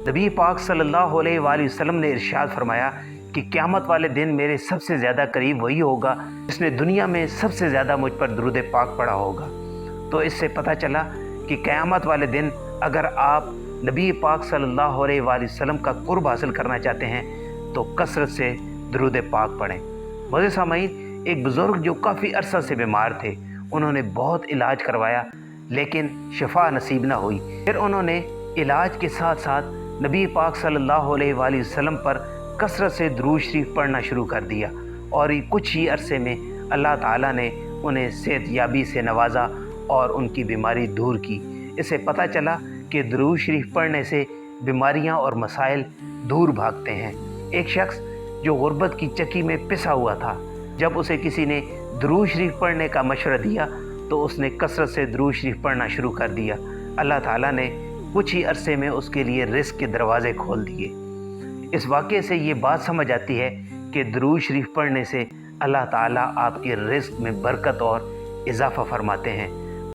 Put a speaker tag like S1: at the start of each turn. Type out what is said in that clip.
S1: नबी पाक सल्लल्लाहु अलैहि वसल्लम ने इरशाद फरमाया कि क़यामत वाले दिन मेरे सबसे ज़्यादा करीब वही होगा जिसने दुनिया में सबसे ज़्यादा मुझ पर दुरूद पाक पढ़ा होगा। तो इससे पता चला कि क़यामत वाले दिन अगर आप नबी पाक सल्लल्लाहु अलैहि वसल्लम का कुर्ब हासिल करना चाहते हैं तो कसरत से दुरूद पाक पढ़ें। मौजूद सामीन, एक बुज़ुर्ग जो काफ़ी अरसा से बीमार थे, उन्होंने बहुत इलाज करवाया लेकिन शिफा नसीब ना हुई। फिर उन्होंने इलाज के साथ साथ नबी पाक सल्लल्लाहु अलैहि वसल्लम पर कसरत से दुरूद शरीफ पढ़ना शुरू कर दिया और कुछ ही अरसे में अल्लाह ताला ने उन्हें सेहत याबी से नवाजा और उनकी बीमारी दूर की। इससे पता चला कि दुरूद शरीफ पढ़ने से बीमारियां और मसाइल दूर भागते हैं। एक शख्स जो गुर्बत की चक्की में पिसा हुआ था, जब उसे किसी ने दुरूद शरीफ पढ़ने का मशवरा दिया तो उसने कसरत से दुरूद शरीफ पढ़ना शुरू कर दिया। अल्लाह ताला ने कुछ ही अरसे में उसके लिए रिज़्क़ के दरवाज़े खोल दिए। इस वाक़े से ये बात समझ आती है कि दुरूद शरीफ पढ़ने से अल्लाह ताला आपके रिज़्क़ में बरकत और इजाफ़ा फरमाते हैं।